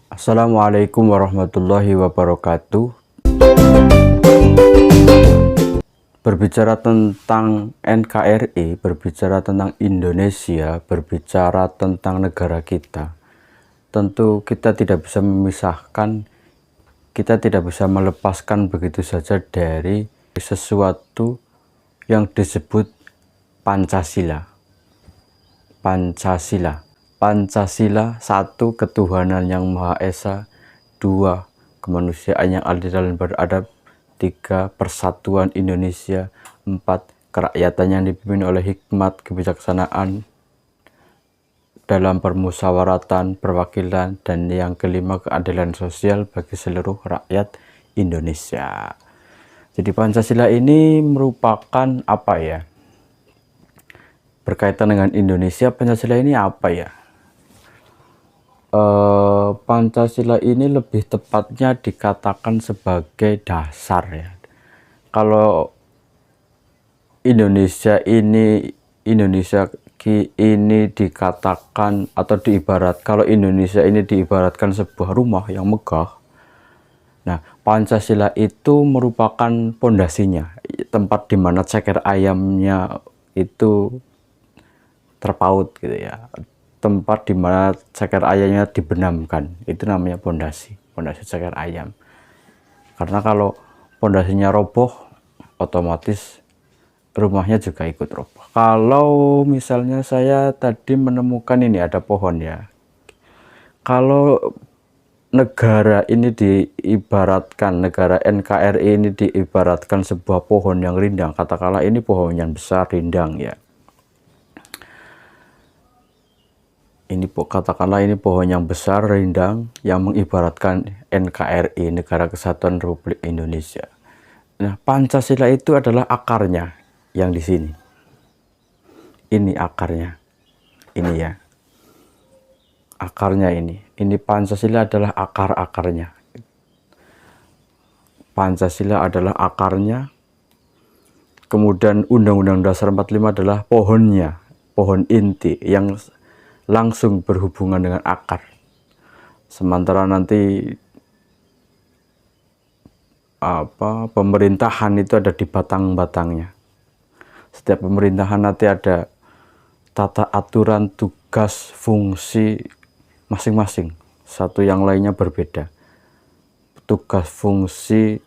Assalamualaikum warahmatullahi wabarakatuh. Berbicara tentang NKRI, berbicara tentang Indonesia, berbicara tentang negara kita, tentu kita tidak bisa memisahkan, kita tidak bisa melepaskan begitu saja dari sesuatu yang disebut Pancasila. Pancasila. Pancasila, satu, ketuhanan yang Maha Esa; dua, kemanusiaan yang adil dan beradab; tiga, persatuan Indonesia; empat, kerakyatan yang dipimpin oleh hikmat kebijaksanaan dalam permusyawaratan perwakilan; dan yang kelima, keadilan sosial bagi seluruh rakyat Indonesia. Jadi Pancasila ini merupakan apa ya? Berkaitan dengan Indonesia, Pancasila ini apa ya? Pancasila ini lebih tepatnya dikatakan sebagai dasar ya. Kalau Indonesia ini dikatakan atau kalau Indonesia ini diibaratkan sebuah rumah yang megah. Nah, Pancasila itu merupakan pondasinya, tempat di mana ceker ayamnya itu terpaut gitu ya. Tempat di mana ceker ayamnya dibenamkan, itu namanya pondasi ceker ayam. Karena kalau pondasinya roboh, otomatis rumahnya juga ikut roboh. Kalau misalnya saya tadi menemukan ini ada pohon ya. Kalau negara ini diibaratkan, negara NKRI ini diibaratkan sebuah pohon yang rindang, katakanlah ini pohon yang besar rindang ya. Katakanlah ini pohon yang besar rindang yang mengibaratkan NKRI, Negara Kesatuan Republik Indonesia. Nah, Pancasila itu adalah akarnya yang di sini. Ini akarnya. Ini ya. Akarnya ini. Ini Pancasila adalah akar-akarnya. Pancasila adalah akarnya. Kemudian Undang-Undang Dasar 45 adalah pohonnya, pohon inti yang langsung berhubungan dengan akar. Sementara nanti pemerintahan itu ada di batang-batangnya. Setiap pemerintahan nanti ada tata aturan, tugas, fungsi masing-masing. Satu yang lainnya berbeda. Tugas, fungsi,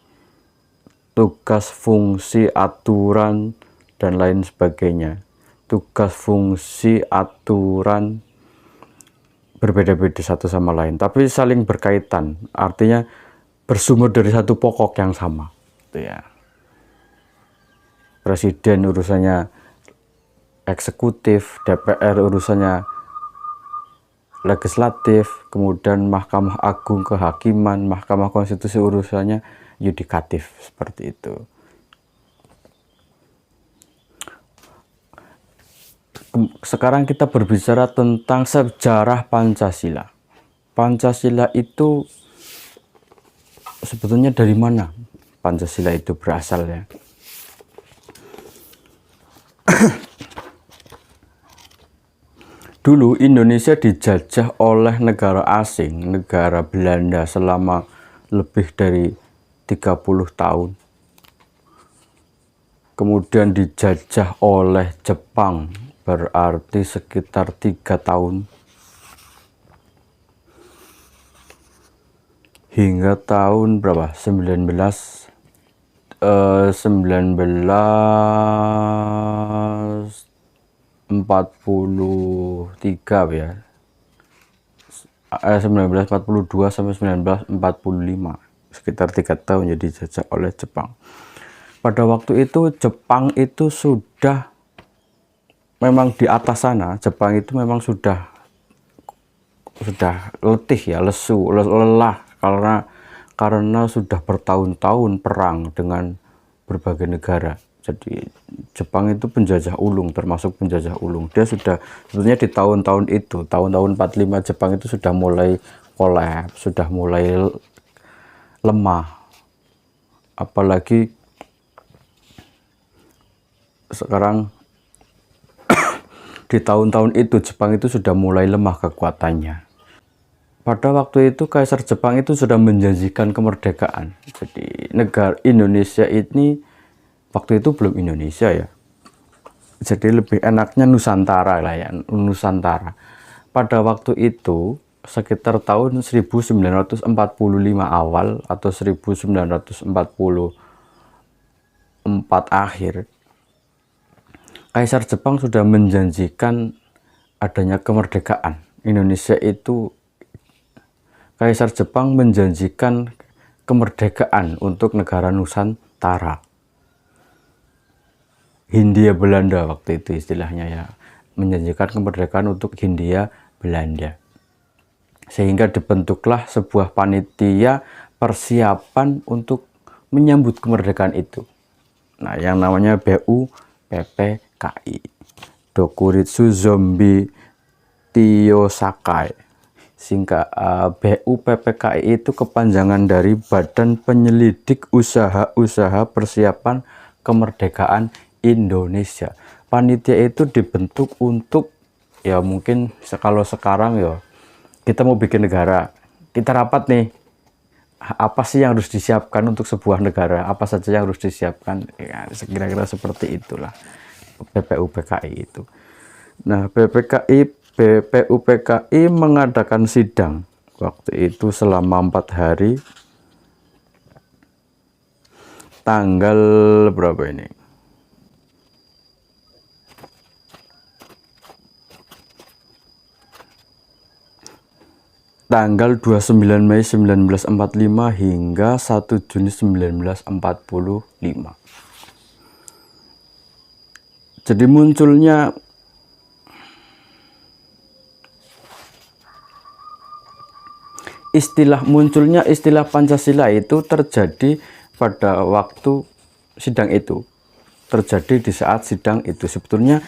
aturan, dan lain sebagainya. Tugas, fungsi, aturan berbeda-beda satu sama lain, tapi saling berkaitan, artinya bersumber dari satu pokok yang sama gitu ya. Presiden urusannya eksekutif, DPR urusannya legislatif, kemudian Mahkamah Agung kehakiman, Mahkamah Konstitusi urusannya yudikatif, seperti itu. Sekarang kita berbicara tentang sejarah Pancasila. Pancasila itu sebetulnya dari mana Pancasila itu berasal ya? Dulu Indonesia dijajah oleh negara asing, negara Belanda selama lebih dari 30 tahun. Kemudian dijajah oleh Jepang, berarti sekitar 3 tahun. Hingga tahun berapa? 1943 ya. 1942 sampai 1945. Sekitar 3 tahun jadi dijajah oleh Jepang. Pada waktu itu Jepang itu sudah memang di atas sana, Jepang itu memang sudah letih ya, lelah karena sudah bertahun-tahun perang dengan berbagai negara. Jadi Jepang itu penjajah ulung, termasuk penjajah ulung. Dia sudah sebetulnya di tahun-tahun itu, tahun-tahun 45 Jepang itu sudah mulai kolaps, sudah mulai lemah. Apalagi sekarang di tahun-tahun itu Jepang itu sudah mulai lemah kekuatannya. pada waktu itu Kaisar Jepang itu sudah menjanjikan kemerdekaan. Jadi negara Indonesia ini waktu itu belum Indonesia ya. Jadi lebih enaknya Nusantara lah ya, Nusantara. Pada waktu itu sekitar tahun 1945 awal atau 1944 akhir, Kaisar Jepang sudah menjanjikan adanya kemerdekaan. Indonesia itu, Kaisar Jepang menjanjikan kemerdekaan untuk negara Nusantara. Hindia Belanda waktu itu istilahnya ya, menjanjikan kemerdekaan untuk Hindia Belanda. Sehingga dibentuklah sebuah panitia persiapan untuk menyambut kemerdekaan itu. Nah, yang namanya BUPPKI, Dokuritsu Zombie Tiosakai. Singkat BUPPKI itu kepanjangan dari Badan Penyelidik Usaha-Usaha Persiapan Kemerdekaan Indonesia. Panitia itu dibentuk untuk, ya mungkin kalau sekarang ya kita mau bikin negara, kita rapat nih, apa sih yang harus disiapkan untuk sebuah negara, apa saja yang harus disiapkan, ya, kira-kira seperti itulah BPUPKI itu. Nah, BPUPKI mengadakan sidang waktu itu selama 4 hari, tanggal berapa ini? Tanggal 29 Mei 1945 hingga 1 Juni 1945. Jadi munculnya istilah Pancasila itu terjadi pada waktu sidang itu. Terjadi di saat sidang itu. Sebetulnya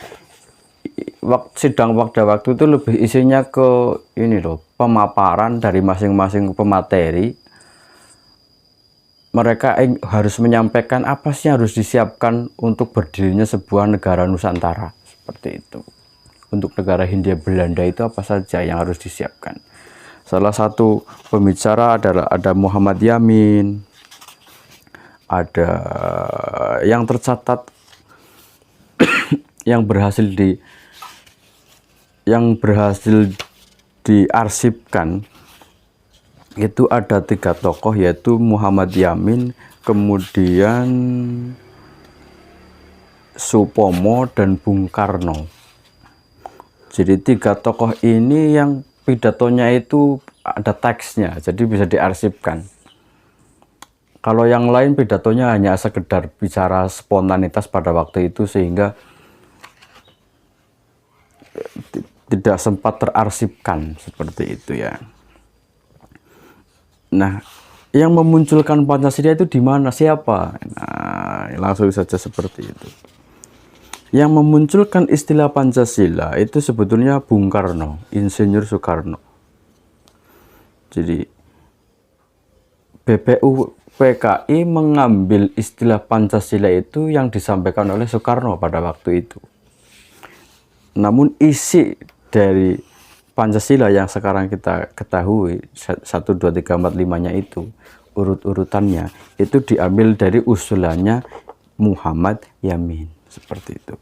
sidang pada waktu itu lebih isinya ke ini loh, pemaparan dari masing-masing pemateri. Mereka harus menyampaikan apa sih yang harus disiapkan untuk berdirinya sebuah negara Nusantara, seperti itu. Untuk negara Hindia Belanda itu apa saja yang harus disiapkan. Salah satu pembicara adalah ada Muhammad Yamin, ada yang tercatat yang berhasil diarsipkan itu ada 3 tokoh, yaitu Muhammad Yamin, kemudian Supomo, dan Bung Karno. Jadi 3 tokoh ini yang pidatonya itu ada teksnya, jadi bisa diarsipkan. Kalau yang lain pidatonya hanya sekedar bicara spontanitas pada waktu itu, sehingga tidak sempat terarsipkan seperti itu ya. Nah, yang memunculkan Pancasila itu di mana, siapa? Nah, langsung saja seperti itu. Yang memunculkan istilah Pancasila itu sebetulnya Bung Karno, Insinyur Soekarno. Jadi BPUPKI mengambil istilah Pancasila itu yang disampaikan oleh Soekarno pada waktu itu. Namun isi dari Pancasila yang sekarang kita ketahui 1, 2, 3, 4, 5-nya itu, urut-urutannya itu diambil dari usulannya Muhammad Yamin, seperti itu.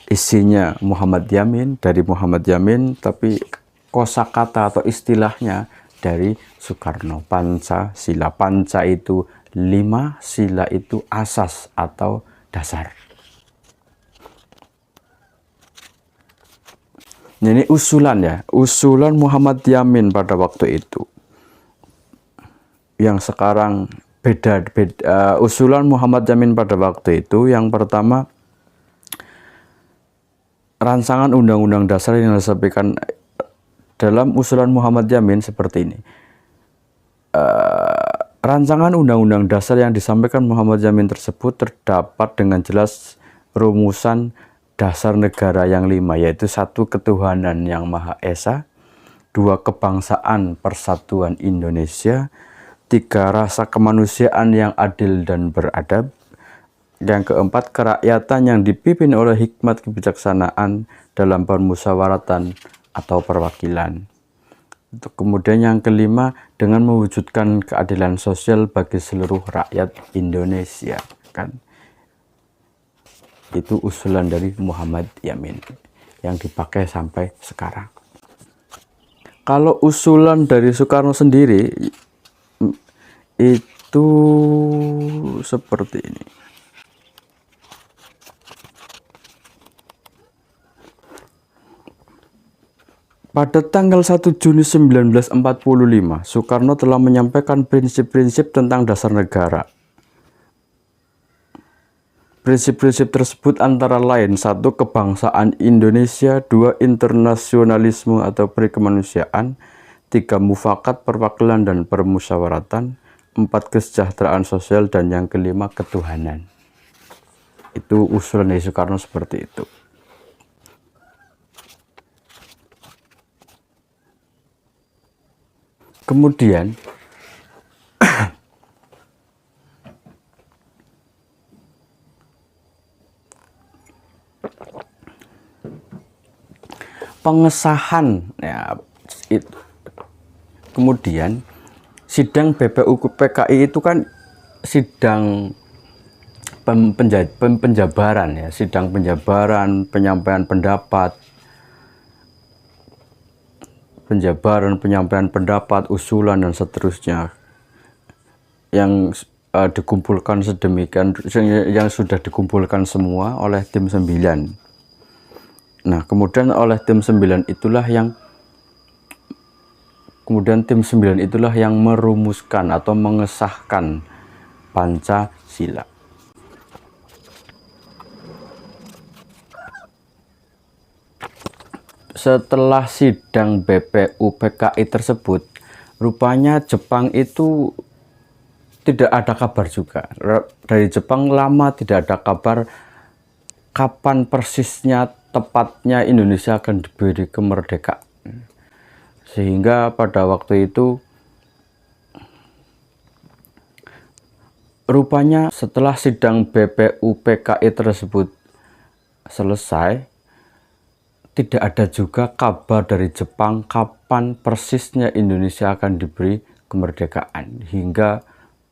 Isinya Muhammad Yamin, dari Muhammad Yamin, tapi kosakata atau istilahnya dari Soekarno. Pancasila, panca itu 5, sila itu asas atau dasar. Ini usulan ya, usulan Muhammad Yamin pada waktu itu. Yang sekarang beda. Usulan Muhammad Yamin pada waktu itu, yang pertama, rancangan undang-undang dasar yang disampaikan dalam usulan Muhammad Yamin seperti ini. Rancangan undang-undang dasar yang disampaikan Muhammad Yamin tersebut terdapat dengan jelas rumusan dasar negara yang 5, yaitu 1, ketuhanan yang Maha Esa, 2, kebangsaan persatuan Indonesia, 3, rasa kemanusiaan yang adil dan beradab, yang keempat, kerakyatan yang dipimpin oleh hikmat kebijaksanaan dalam permusyawaratan atau perwakilan. Kemudian yang kelima, dengan mewujudkan keadilan sosial bagi seluruh rakyat Indonesia, kan? Itu usulan dari Muhammad Yamin yang dipakai sampai sekarang. Kalau usulan dari Soekarno sendiri itu seperti ini. Pada tanggal 1 Juni 1945, Soekarno telah menyampaikan prinsip-prinsip tentang dasar negara. Prinsip-prinsip tersebut antara lain: 1. Kebangsaan Indonesia, 2. Internasionalisme atau perikemanusiaan, 3. Mufakat, perwakilan dan permusyawaratan, 4. Kesejahteraan sosial, dan yang kelima ketuhanan. Itu usulan dari Soekarno seperti itu. Kemudian pengesahan ya, itu. Kemudian sidang BPU PKI itu kan sidang penjabaran ya, sidang penjabaran, penyampaian pendapat, penyampaian pendapat, usulan dan seterusnya yang dikumpulkan sedemikian, yang sudah dikumpulkan semua oleh tim 9. Nah, kemudian oleh tim 9 itulah yang merumuskan atau mengesahkan Pancasila. Setelah sidang BPU PKI tersebut, rupanya Jepang itu tidak ada kabar juga. Dari Jepang lama tidak ada kabar kapan persisnya, tepatnya Indonesia akan diberi kemerdekaan. Sehingga pada waktu itu rupanya setelah sidang BPU PKI tersebut selesai, tidak ada juga kabar dari Jepang kapan persisnya Indonesia akan diberi kemerdekaan, hingga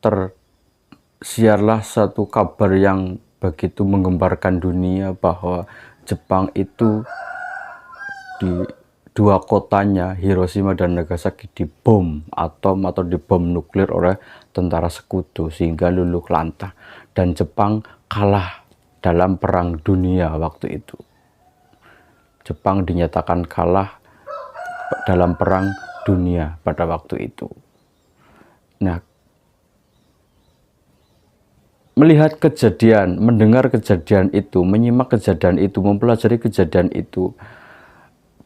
tersiarlah satu kabar yang begitu menggemparkan dunia bahwa Jepang itu di dua kotanya, Hiroshima dan Nagasaki, dibom atom atau dibom nuklir oleh tentara sekutu sehingga luluh lantah, dan Jepang kalah dalam perang dunia waktu itu. Jepang dinyatakan kalah dalam perang dunia pada waktu itu. Nah, melihat kejadian, mendengar kejadian itu, menyimak kejadian itu, mempelajari kejadian itu,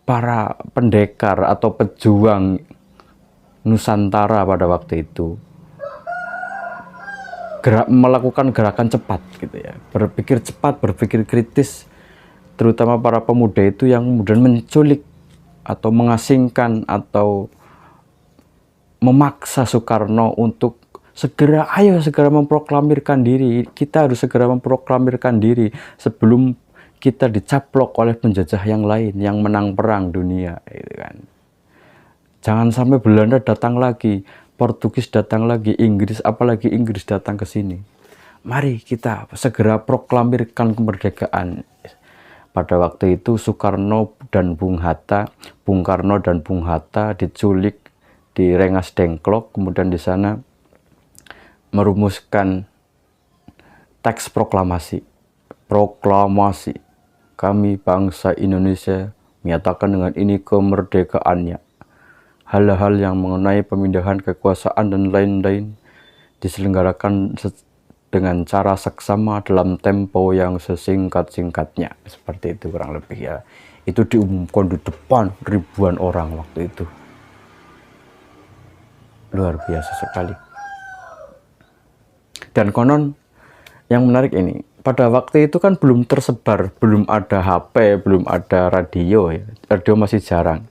para pendekar atau pejuang Nusantara pada waktu itu melakukan gerakan cepat gitu ya, berpikir cepat, berpikir kritis, terutama para pemuda itu yang kemudian menculik atau mengasingkan atau memaksa Soekarno untuk segera memproklamirkan diri. Kita harus segera memproklamirkan diri sebelum kita dicaplok oleh penjajah yang lain yang menang perang dunia, gitu kan. Jangan sampai Belanda datang lagi, Portugis datang lagi, Inggris, apalagi Inggris datang ke sini. Mari kita segera proklamirkan kemerdekaan. Pada waktu itu Soekarno dan Bung Karno dan Bung Hatta diculik di Rengas Dengklok, kemudian di sana merumuskan teks proklamasi. Kami bangsa Indonesia menyatakan dengan ini kemerdekaannya. Hal-hal yang mengenai pemindahan kekuasaan dan lain-lain diselenggarakan dengan cara seksama dalam tempo yang sesingkat-singkatnya. Seperti itu kurang lebih ya. Itu diumumkan di depan ribuan orang waktu itu. Luar biasa sekali. Dan konon yang menarik ini, pada waktu itu kan belum tersebar, belum ada HP, belum ada radio ya. Radio masih jarang.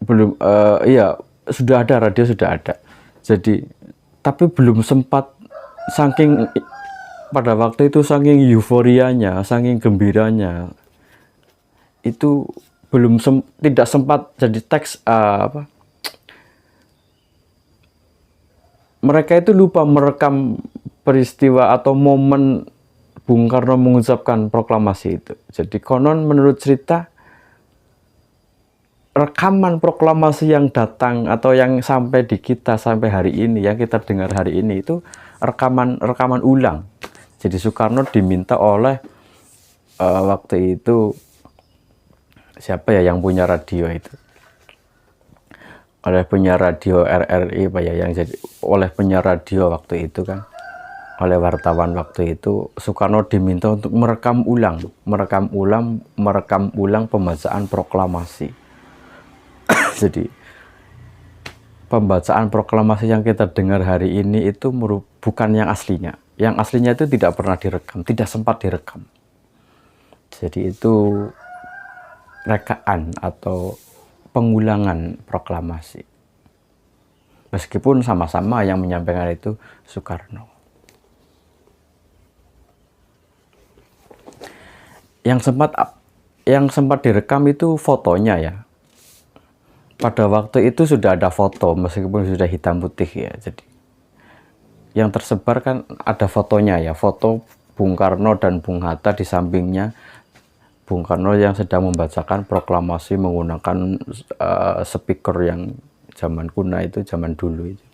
Belum, iya, sudah ada radio, sudah ada. Jadi, tapi belum sempat, pada waktu itu saking euforianya, saking gembiranya, itu tidak sempat jadi teks mereka itu lupa merekam peristiwa atau momen Bung Karno mengucapkan proklamasi itu. Jadi konon menurut cerita rekaman proklamasi yang datang atau yang sampai di kita sampai hari ini, yang kita dengar hari ini itu rekaman ulang. Jadi Soekarno diminta oleh waktu itu siapa ya yang punya radio itu, oleh punya radio RRI Pak ya, yang jadi oleh punya radio waktu itu kan, oleh wartawan waktu itu, Soekarno diminta untuk merekam ulang pembacaan proklamasi. Jadi pembacaan proklamasi yang kita dengar hari ini itu bukan yang aslinya. Yang aslinya itu tidak pernah direkam, tidak sempat direkam. Jadi itu rekaan atau pengulangan proklamasi. Meskipun sama-sama yang menyampaikan itu Soekarno. Yang sempat direkam itu fotonya ya. Pada waktu itu sudah ada foto, meskipun sudah hitam putih ya. Jadi yang tersebar kan ada fotonya ya, foto Bung Karno dan Bung Hatta, di sampingnya Bung Karno yang sedang membacakan proklamasi menggunakan speaker yang zaman kuno itu, zaman dulu itu.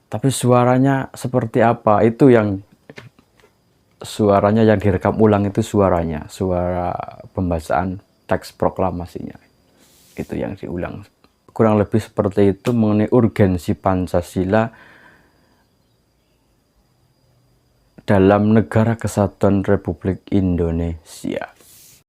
Tapi suaranya seperti apa? Itu yang suaranya yang direkam ulang itu suara pembacaan teks proklamasinya. Itu yang diulang. Kurang lebih seperti itu mengenai urgensi Pancasila dalam Negara Kesatuan Republik Indonesia.